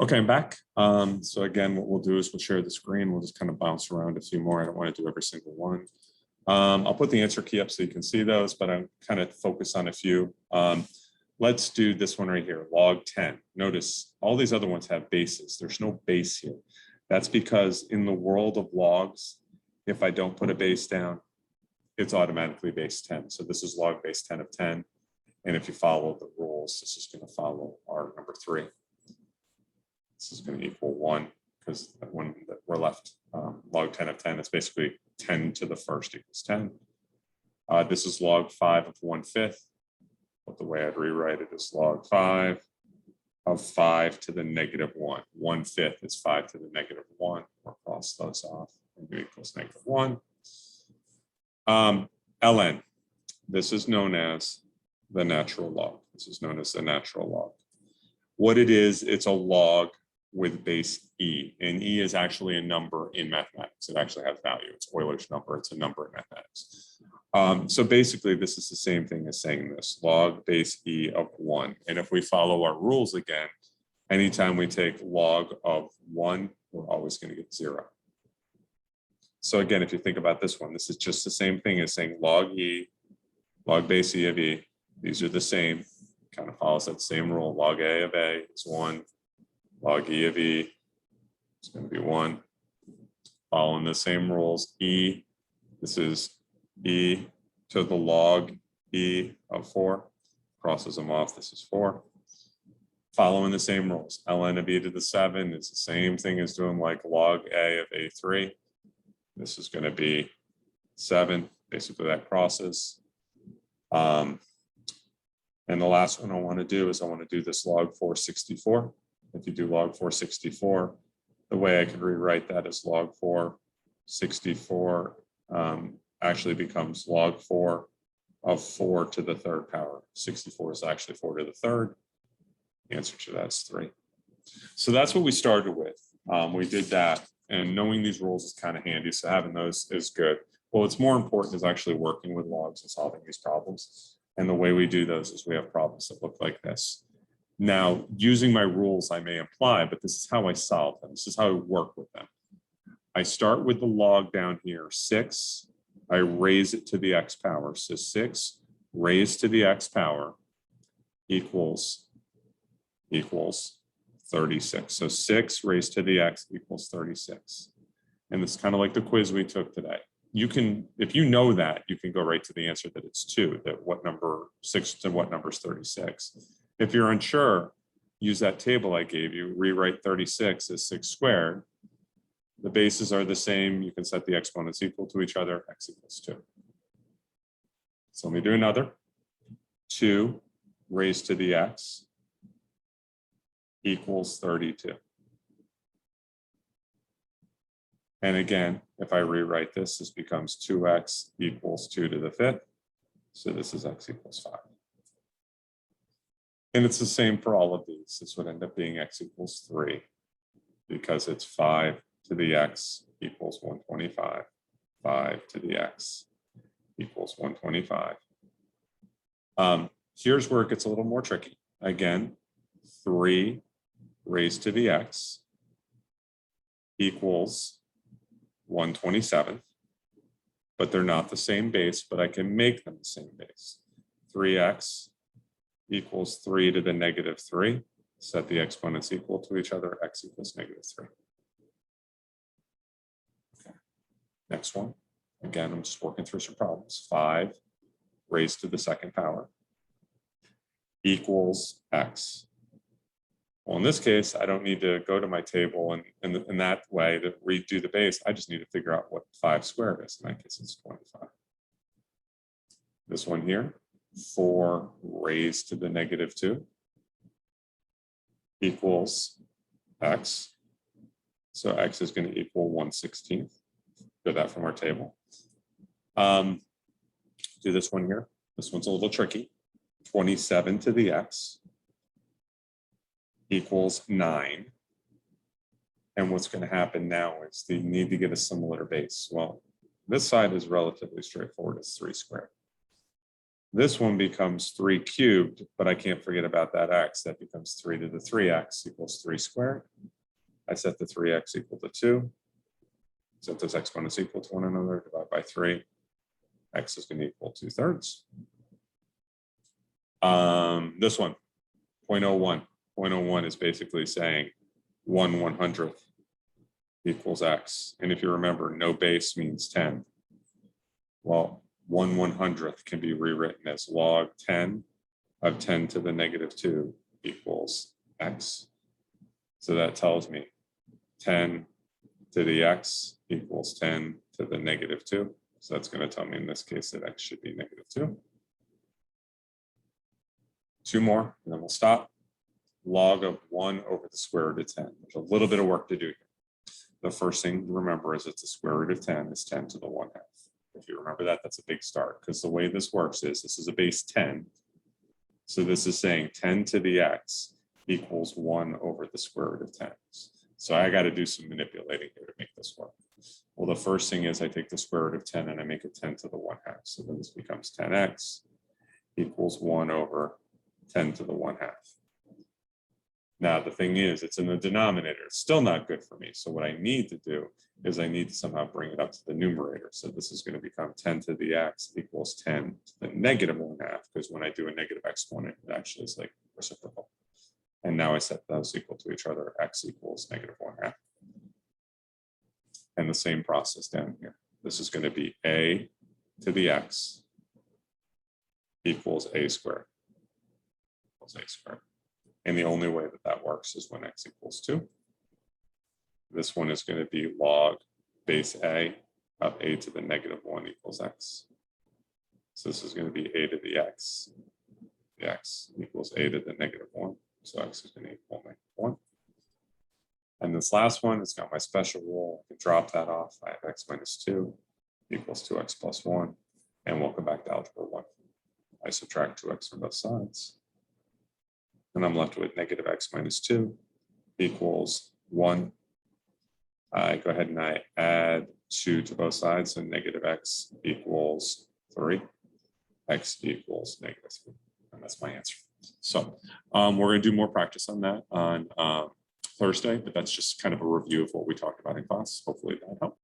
Okay, I'm back. So again, what we'll do is we'll share the screen. We'll just kind of bounce around a few more. I don't want to do every single one. I'll put the answer key up so you can see those, but I'm kind of focused on a few. Let's do this one right here, log 10. Notice all these other ones have bases. There's no base here. That's because in the world of logs, if I don't put a base down, it's automatically base 10. So this is log base 10 of 10. And if you follow the rules, this is going to follow our number 3. This is going to equal 1 because when we're left log 10 of 10, it's basically 10 to the first equals 10. This is log 5 of 1/5. But the way I'd rewrite it is log 5 of 5 to the negative 1. 1/5 is 5 to the negative 1. We'll cross those off and u equals negative 1. ln, this is known as the natural log. This is known as the natural log. What it is, it's a log with base e, and e is actually a number in mathematics. It actually has value. It's Euler's number. It's a number in mathematics. So basically, this is the same thing as saying this, log base e of 1. And if we follow our rules again, anytime we take log of 1, we're always going to get 0. So again, if you think about this one, this is just the same thing as saying log e, log base e of e. These are the same, kind of follows that same rule. Log a of a is 1. Log e of e is going to be 1. Following the same rules, e, this is e to the log e of 4. Crosses them off, this is 4. Following the same rules, ln of e to the 7 is the same thing as doing like log a of a3. This is going to be 7. Basically, that crosses. And the last one I want to do is I want to do this log 464. If you do log 464, the way I could rewrite that is log 464 actually becomes log 4 of 4 to the 3rd power. 64 is actually 4 to the 3rd. The answer to that is 3. So that's what we started with. We did that, and knowing these rules is kind of handy, so having those is good. Well, what's more important is actually working with logs and solving these problems. And the way we do those is we have problems that look like this. Now, using my rules, I may apply, but this is how I solve them. This is how I work with them. I start with the log down here, 6. I raise it to the x power. So 6 raised to the x power equals 36. So 6 raised to the x equals 36. And it's kind of like the quiz we took today. You can, if you know that, you can go right to the answer that it's 2, that what number 6 to what number is 36. If you're unsure, use that table I gave you, rewrite 36 as 6 squared. The bases are the same. You can set the exponents equal to each other, x equals 2. So let me do another. 2 raised to the x equals 32. And again, if I rewrite this, this becomes 2x equals 2 to the 5th. So this is x equals 5. And it's the same for all of these. This would end up being x equals 3 because it's 5 to the x equals 125. 5 to the x equals 125. Here's where it gets a little more tricky. Again, 3 raised to the x equals 127, but they're not the same base, but I can make them the same base. 3x equals 3 to the negative 3. Set the exponents equal to each other, x equals negative 3. Okay. Next one. Again, I'm just working through some problems. 5 raised to the 2nd power equals x. Well, in this case, I don't need to go to my table and in that way to redo the base. I just need to figure out what 5 squared is. In that case, it's 25. This one here, 4 raised to the negative 2 equals x. So x is going to equal 1/16. Get that from our table. Do this one here. This one's a little tricky. 27 to the x equals 9. And what's going to happen now is you need to get a similar base. Well, this side is relatively straightforward. It's 3 squared. This one becomes 3 cubed, but I can't forget about that x. That becomes 3 to the 3x equals 3 squared. I set the 3x equal to 2. Set those exponents equal to one another, divide by 3. X is going to equal 2/3. This one, 0.01. 0.01 is basically saying 1/100th equals x. And if you remember, no base means 10. Well, 1/100th can be rewritten as log 10 of 10 to the negative 2 equals x. So that tells me 10 to the x equals 10 to the negative 2. So that's going to tell me in this case that x should be negative 2. 2 more, and then we'll stop. Log of 1 over the square root of 10. There's a little bit of work to do here. The first thing to remember is that the square root of 10 is 10 to the 1/2. If you remember that, that's a big start, because the way this works is this is a base 10. So this is saying 10 to the x equals 1 over the square root of 10. So I got to do some manipulating here to make this work. Well, the first thing is I take the square root of 10 and I make it 10 to the 1/2. So then this becomes 10x equals 1 over 10 to the 1/2. Now, the thing is, it's in the denominator. It's still not good for me. So what I need to do is I need to somehow bring it up to the numerator. So this is going to become 10 to the x equals 10 to the negative 1/2, because when I do a negative exponent, it actually is like reciprocal. And now I set those equal to each other, x equals negative 1/2. And the same process down here. This is going to be a to the x equals a squared. Equals a squared. And the only way that that works is when x equals 2. This one is going to be log base a of a to the negative 1 equals x. So this is going to be a to the x. The x equals a to the negative 1. So x is going to equal negative 1. And this last one has got my special rule. I can drop that off. I have x minus 2 equals 2x plus 1. And we'll come back to algebra 1. I subtract 2x from both sides. And I'm left with negative x minus 2 equals 1. I go ahead and I add 2 to both sides, so negative x equals 3. X equals negative 3. And that's my answer. So we're going to do more practice on that on Thursday, but that's just kind of a review of what we talked about in class. Hopefully that helped.